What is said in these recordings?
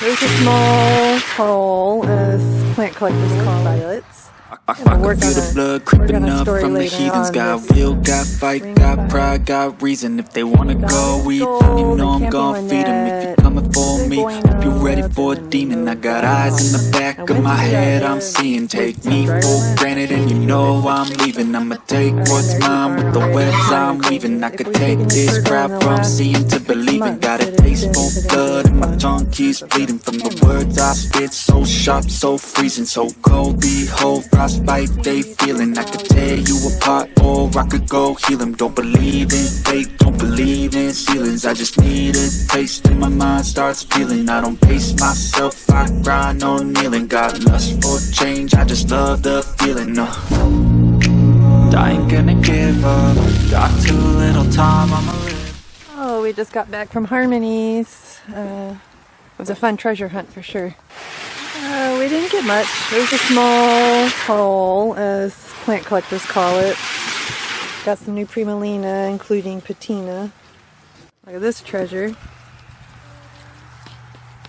There's a small hole, as plant collectors call violets. I can feel the blood creeping up from the heathens. Got will, got fight, got pride, got reason. If they wanna go eat, you know I'm gonna feed them. If you're coming for me, hope you're ready for a demon. I got eyes in the back of my head, I'm seeing. Take me for granted and you know I'm leaving. I'ma take what's mine with the webs I'm weaving. I could take this crowd from seeing to believing. Got a taste for blood and my tongue keeps bleeding from the words I spit. So sharp, so freezing, so cold. Behold, frostbite they feeling. I could tear you apart or I could go heal them. Don't believe in fate, don't believe in ceilings. I just need a taste and my mind starts peeling. I don't pace myself, I grind on kneeling. Got lust for change, I just love the feeling. I ain't gonna give up, got too little time, I'ma live. Oh, we just got back from Harmony's. It was a fun treasure hunt for sure. We didn't get much. There's a small hole, as plant collectors call it. Got some new Primalina, including Patina. Look at this treasure.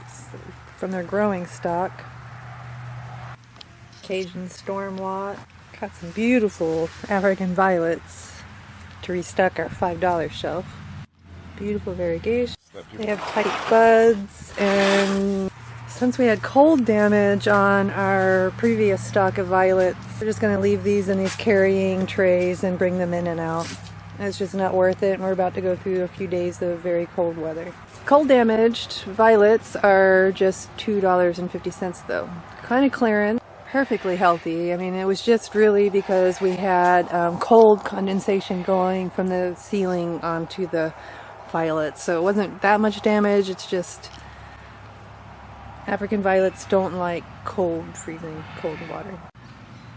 It's from their growing stock. Cajun Stormwort. Got some beautiful African violets to restock our $5 shelf. Beautiful variegation. They have tight buds, and since we had cold damage on our previous stock of violets, we're just going to leave these in these carrying trays and bring them in and out. It's just not worth it, and we're about to go through a few days of very cold weather. Cold damaged violets are just $2.50 though. Kind of clearing. Perfectly healthy. I mean, it was just really because we had cold condensation going from the ceiling onto the violets, so it wasn't that much damage. It's just African violets don't like cold, freezing cold water.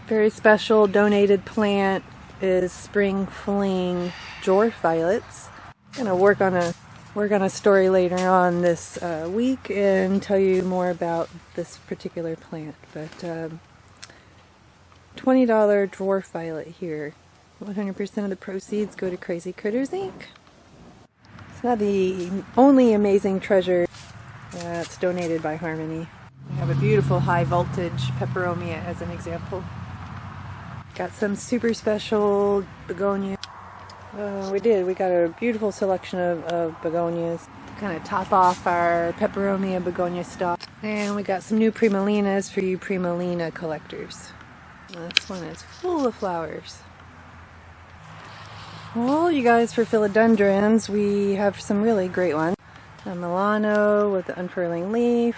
Very special donated plant is spring fling dwarf violets. I'm gonna work on a story later on this week and tell you more about this particular plant. But $20 dwarf violet here. 100% of the proceeds go to Crazy Critters Inc. It's not the only amazing treasure that's donated by Harmony. We have a beautiful high voltage peperomia as an example. Got some super special begonia. We got a beautiful selection of begonias to kind of top off our peperomia begonia stock. And we got some new primalinas for you primalina collectors. This one is full of flowers. Well, you guys, for philodendrons, we have some really great ones. A Milano with the unfurling leaf.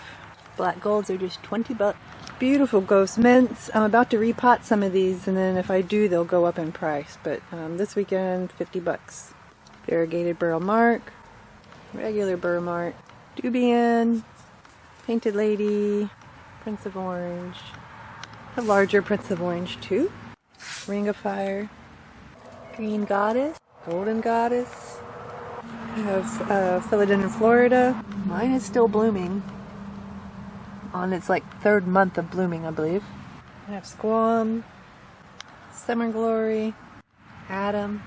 Black golds are just 20 bucks. Beautiful ghost mints. I'm about to repot some of these, and then if I do, they'll go up in price. But this weekend, 50 bucks. Variegated burl mark. Regular burl mark. Dubian. Painted lady. Prince of Orange. A larger Prince of Orange too. Ring of Fire. Green Goddess. Golden Goddess. I have Philodendron Florida. Mine is still blooming. On its third month of blooming, I believe. I have Squam. Summer Glory. Adam.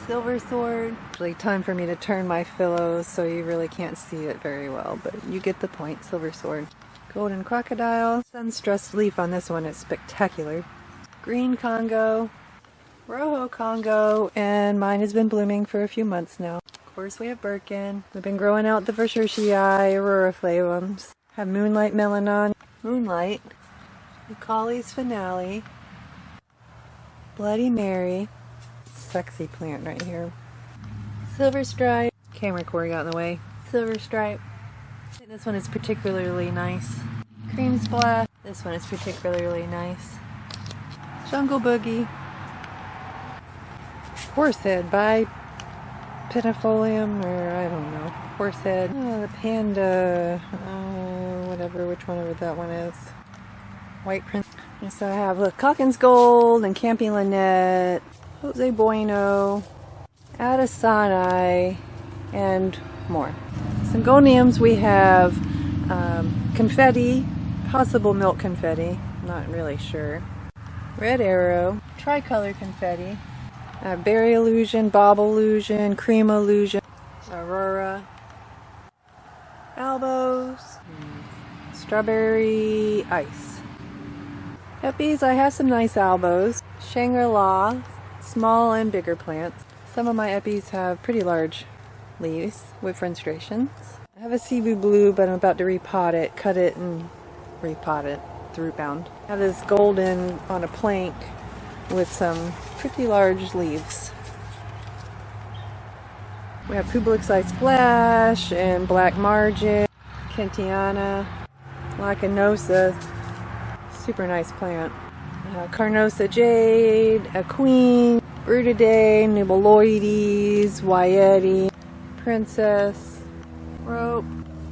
Silver Sword. Actually, time for me to turn my pillows so you really can't see it very well, but you get the point. Silver Sword. Golden Crocodile. Sunstressed leaf on this one is spectacular. Green Congo. Rojo Congo. And mine has been blooming for a few months now. Of course, we have Birkin. We've been growing out the Verschursii, Aurora flavums. Have Moonlight Melanon. Moonlight. Macaulay's Finale. Bloody Mary. Sexy plant right here. Silver Stripe. Camera cord got in the way. Silver Stripe. This one is particularly nice. Cream Splash. This one is particularly nice. Jungle Boogie. Horsehead by Pinifolium, or I don't know. Horsehead. Oh, the Panda. Whatever, which one of that one is. White Prince. And so I have Akins Gold and Campy Lynette, Jose Bueno, Addisoni, and more. Syngoniums, we have confetti, possible milk confetti, not really sure. Red Arrow, tricolor confetti, berry illusion, bob illusion, cream illusion, Aurora, albos, strawberry ice. Peppies, I have some nice albos. Shangri-La, small and bigger plants. Some of my eppies have pretty large leaves with fenstrations. I have a Cebu blue, but I'm about to repot it, cut it and repot it, thru bound. I have this golden on a plank with some pretty large leaves. We have Public Size Splash and Black Margin, Kentiana, Lacanosa, super nice plant. Carnosa Jade, a Queen, Brutidae, Nubiloides, Wyeti, Princess, rope,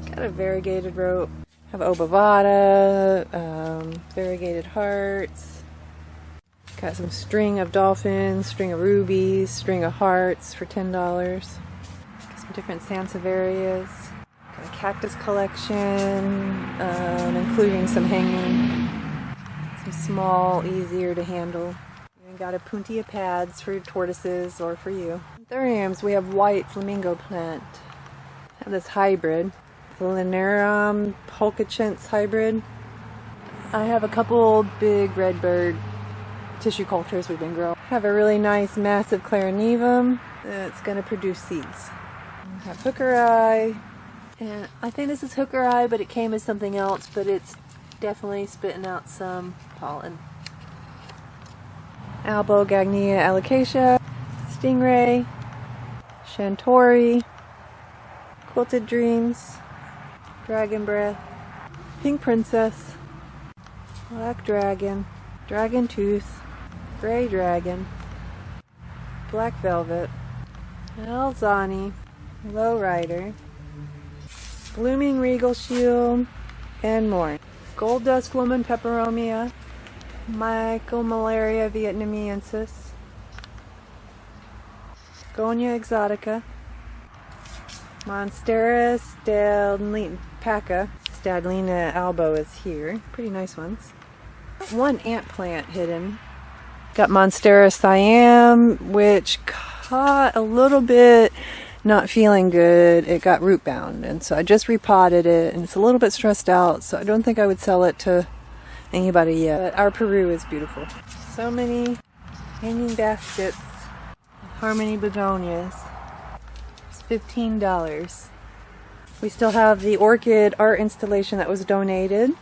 got a variegated rope. Have Obovata, variegated hearts. Got some string of dolphins, string of rubies, string of hearts for $10. Got some different Sansevierias. Got a cactus collection, including some hanging, some small, easier to handle. And got a Puntia pads for tortoises or for you. Anthuriums, we have white flamingo plant. I have this hybrid, Linearum pulchicens hybrid. I have a couple big redbird tissue cultures we've been growing. I have a really nice massive clarinivum that's going to produce seeds. I have hooker eye, and I think this is hooker eye, but it came as something else, but it's definitely spitting out some pollen. Albogagnia alocasia, stingray, Shantori, quilted dreams, dragon breath, pink princess, black dragon, dragon tooth, gray dragon, black velvet, Alzani, low rider, blooming regal shield, and more. Gold dust woman peperomia, Mycomalaria vietnamiensis, Gonia exotica, Monstera stadlina, Stadlina albo is here. Pretty nice ones. One ant plant hidden. Got Monstera siam, which caught a little bit not feeling good. It got root bound, and so I just repotted it, and it's a little bit stressed out, so I don't think I would sell it to anybody yet. But our Peru is beautiful. So many hanging baskets. Harmony begonias. It's $15. We still have the orchid art installation that was donated.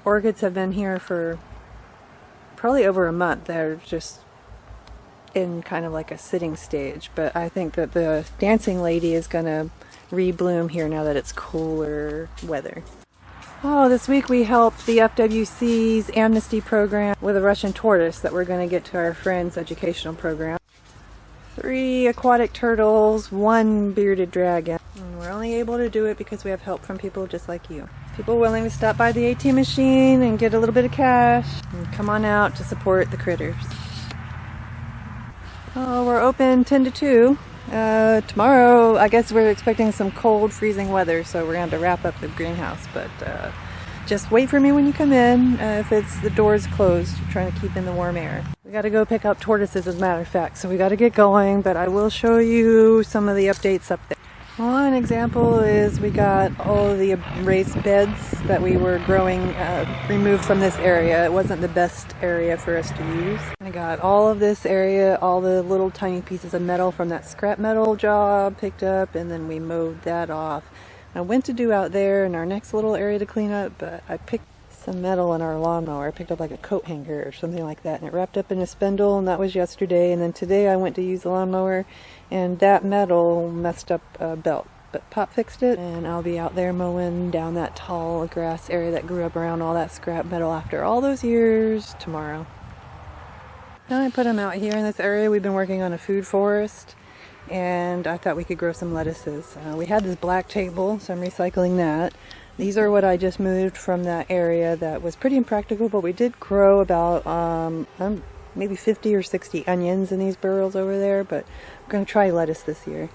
Orchids have been here for probably over a month. They're just in kind of like a sitting stage, but I think that the dancing lady is gonna rebloom here now that it's cooler weather. Oh, this week we helped the FWC's amnesty program with a Russian tortoise that we're going to get to our friend's educational program. 3 aquatic turtles, 1 bearded dragon. And we're only able to do it because we have help from people just like you. People willing to stop by the ATM machine and get a little bit of cash and come on out to support the critters. Oh, we're open 10 to 2. Tomorrow, I guess we're expecting some cold, freezing weather, so we're going to wrap up the greenhouse, but just wait for me when you come in. If the door's closed, we're trying to keep in the warm air. We got to go pick up tortoises, as a matter of fact, so we got to get going, but I will show you some of the updates up there. One example is we got all of the raised beds that we were growing removed from this area. It wasn't the best area for us to use. I got all of this area, all the little tiny pieces of metal from that scrap metal job picked up, and then we mowed that off. I went to do out there in our next little area to clean up, but I picked some metal in our lawnmower. I picked up like a coat hanger or something like that, and it wrapped up in a spindle, and that was yesterday. And then today I went to use the lawnmower, and that metal messed up a belt. But Pop fixed it, and I'll be out there mowing down that tall grass area that grew up around all that scrap metal after all those years tomorrow. Then I put them out here in this area. We've been working on a food forest, and I thought we could grow some lettuces. We had this black table, so I'm recycling that. These are what I just moved from that area that was pretty impractical, but we did grow about maybe 50 or 60 onions in these burrows over there, but I'm going to try lettuce this year.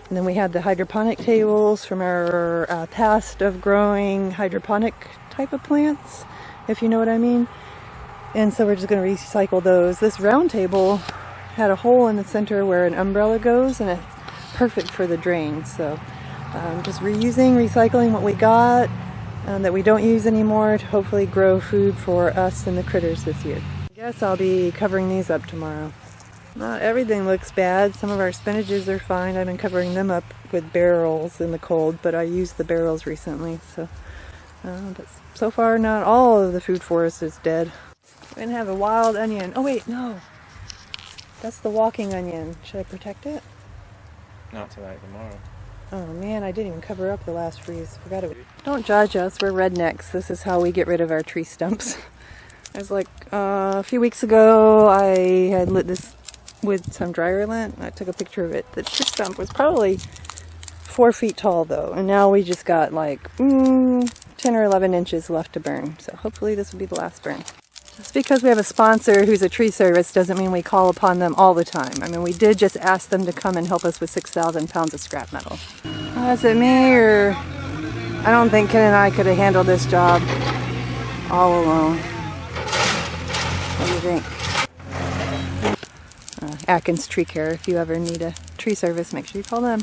And then we had the hydroponic tables from our past of growing hydroponic type of plants, if you know what I mean. And so we're just going to recycle those. This round table had a hole in the center where an umbrella goes, and it's perfect for the drain. So Just reusing, recycling what we got that we don't use anymore to hopefully grow food for us and the critters this year. I guess I'll be covering these up tomorrow. Not everything looks bad. Some of our spinaches are fine. I've been covering them up with barrels in the cold, but I used the barrels recently. But so far not all of the food forest is dead. We're gonna have a wild onion. Oh wait, no. That's the walking onion. Should I protect it? Not tonight, tomorrow. Oh man, I didn't even cover up the last freeze. Forgot it. Don't judge us, we're rednecks. This is how we get rid of our tree stumps. I was like, a few weeks ago, I had lit this with some dryer lint. I took a picture of it. The tree stump was probably 4 feet tall though, and now we just got like 10 or 11 inches left to burn. So hopefully this will be the last burn. Just because we have a sponsor who's a tree service doesn't mean we call upon them all the time. I mean, we did just ask them to come and help us with 6,000 pounds of scrap metal. Was it me, or I don't think Ken and I could have handled this job all alone. What do you think? Akins Tree Care. If you ever need a tree service, make sure you call them.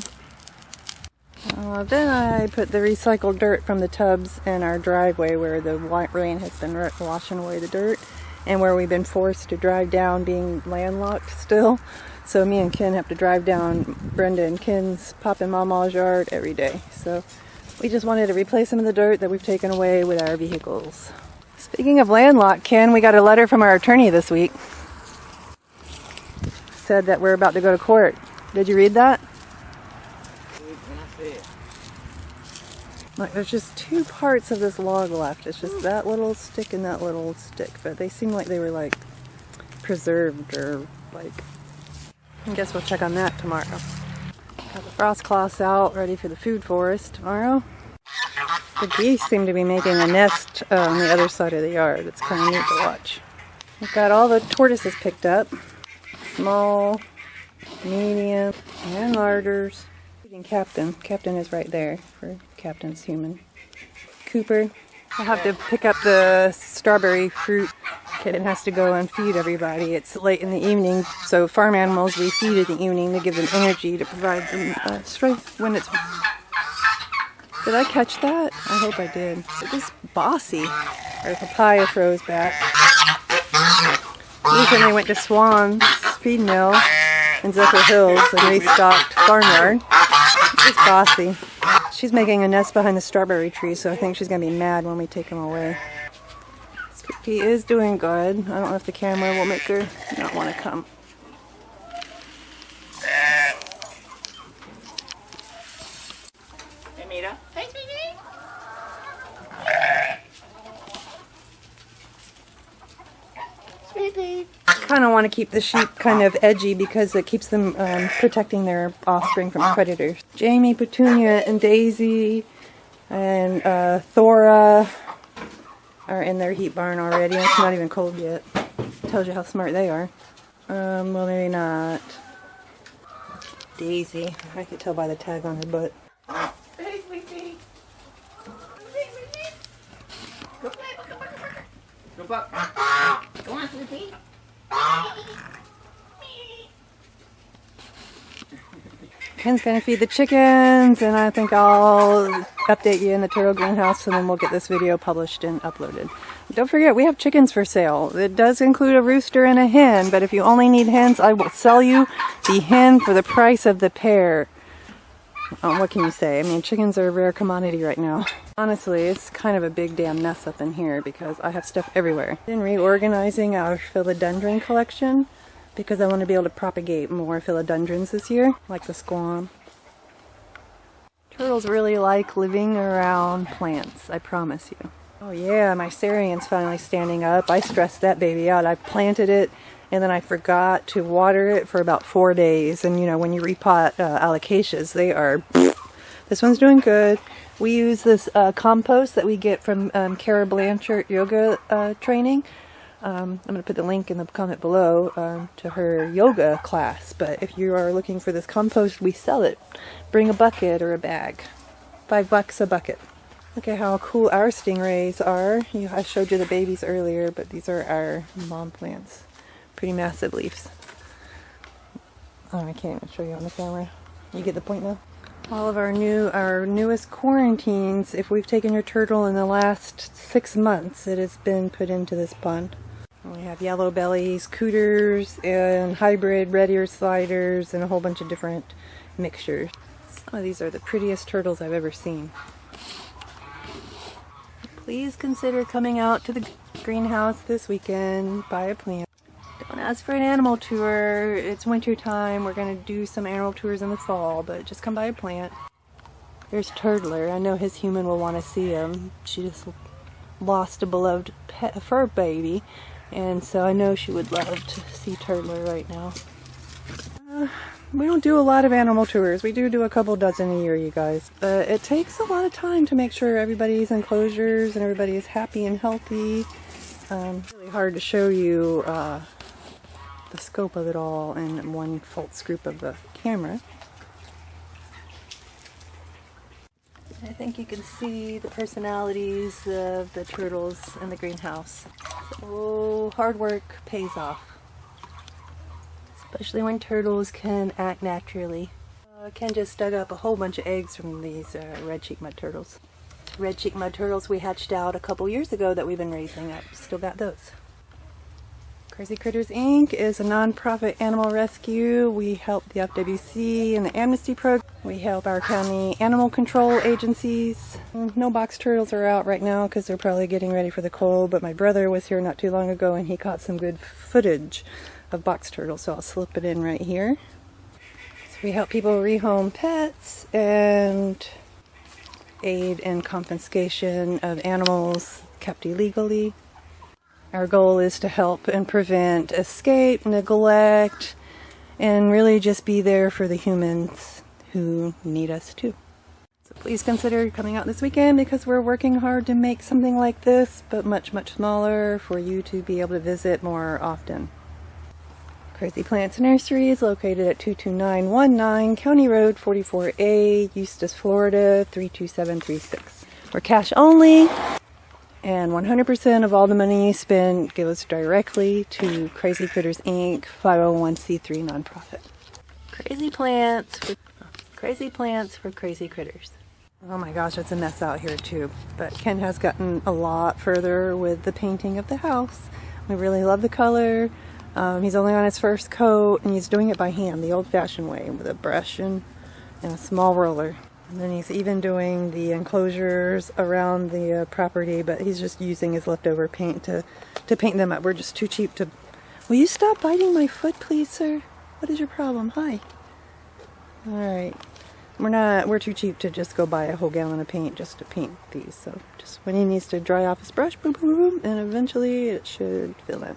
Then I put the recycled dirt from the tubs in our driveway where the rain has been washing away the dirt and where we've been forced to drive down, being landlocked still. So me and Ken have to drive down Brenda and Ken's Pop and Mama's yard every day. So we just wanted to replace some of the dirt that we've taken away with our vehicles. Speaking of landlocked, Ken, we got a letter from our attorney this week. Said that we're about to go to court. Did you read that? Like, there's just 2 parts of this log left. It's just that little stick and that little stick, but they seem like they were like preserved or like. I guess we'll check on that tomorrow. Got the frost cloths out, ready for the food forest tomorrow. The geese seem to be making a nest on the other side of the yard. It's kind of neat to watch. We've got all the tortoises picked up. Small, medium, and larders. Captain. Captain is right there for Captain's human. Cooper. I'll have to pick up the strawberry fruit. Kitten has to go and feed everybody. It's late in the evening, so farm animals we feed in the evening to give them energy to provide them strength when it's... Did I catch that? I hope I did. It was bossy. Our papaya froze back. Recently went to Swan's feed mill in Zephyr Hills, a restocked farmyard. It's bossy. She's making a nest behind the strawberry tree, so I think she's going to be mad when we take him away. He is doing good. I don't know if the camera will make her not want to come. Hey, Mita. Hey, sweetie. Sweetie. I kind of want to keep the sheep kind of edgy because it keeps them protecting their offspring from predators. Jamie, Petunia, and Daisy and Thora are in their heat barn already. It's not even cold yet. Tells you how smart they are. Well, maybe not. Daisy. I could tell by the tag on her butt. Hey, sweetie. Hey, sweetie. Go play. Go buck. Go on, sweetie. Ken's gonna feed the chickens, and I think I'll update you in the turtle greenhouse, and then we'll get this video published and uploaded. Don't forget, we have chickens for sale. It does include a rooster and a hen, but if you only need hens, I will sell you the hen for the price of the pair. What can you say? I mean, chickens are a rare commodity right now. Honestly, it's kind of a big damn mess up in here because I have stuff everywhere. I've been reorganizing our philodendron collection because I want to be able to propagate more philodendrons this year, like the squam. Turtles really like living around plants, I promise you. Oh yeah, my Syrian's finally standing up. I stressed that baby out. I planted it and then I forgot to water it for about 4 days. And you know, when you repot alocasias, they are... This one's doing good. We use this compost that we get from Cara Blanchard yoga training. I'm going to put the link in the comment below to her yoga class. But if you are looking for this compost, we sell it. Bring a bucket or a bag. $5 a bucket. Look at how cool our stingrays are. I showed you the babies earlier, but these are our mom plants. Pretty massive leaves. Oh, I can't even show you on the camera. You get the point now? All of our newest quarantines, if we've taken your turtle in the last 6 months, it has been put into this pond. We have yellow bellies, cooters, and hybrid red ear sliders, and a whole bunch of different mixtures. Some of these are the prettiest turtles I've ever seen. Please consider coming out to the greenhouse this weekend, buy a plant. Don't ask for an animal tour. It's winter time. We're going to do some animal tours in the fall, but just come buy a plant. There's Turtler. I know his human will want to see him. She just lost a beloved pet, fur baby, and so I know she would love to see Turtler right now. We don't do a lot of animal tours. We do a couple dozen a year, you guys. But it takes a lot of time to make sure everybody's enclosures and everybody is happy and healthy. It's really hard to show you the scope of it all in one full scoop of the camera. I think you can see the personalities of the turtles in the greenhouse. So hard work pays off. Especially when turtles can act naturally. Ken just dug up a whole bunch of eggs from these red-cheeked mud turtles. Red-cheeked mud turtles we hatched out a couple years ago that we've been raising up. Still got those. Crazy Critters Inc. is a non-profit animal rescue. We help the FWC and the Amnesty Program. We help our county animal control agencies. No box turtles are out right now because they're probably getting ready for the cold, but my brother was here not too long ago and he caught some good footage of box turtles, so I'll slip it in right here. So we help people rehome pets and aid in confiscation of animals kept illegally. Our goal is to help and prevent escape, neglect, and really just be there for the humans who need us too. So please consider coming out this weekend because we're working hard to make something like this, but much, much smaller for you to be able to visit more often. Crazy Plants Nursery is located at 22919 County Road 44A, Eustis, Florida 32736. We're cash only. And 100% of all the money you spend goes directly to Crazy Critters Inc., 501c3 nonprofit. Crazy plants for crazy critters. Oh my gosh, it's a mess out here too. But Ken has gotten a lot further with the painting of the house. We really love the color. He's only on his first coat, and he's doing it by hand, the old-fashioned way, with a brush and a small roller. And then he's even doing the enclosures around the property, but he's just using his leftover paint to paint them up. We're just too cheap to... Will you stop biting my foot, please, sir? What is your problem? Hi. Alright. We're too cheap to just go buy a whole gallon of paint just to paint these. So just when he needs to dry off his brush, boom, boom, boom, and eventually it should fill in.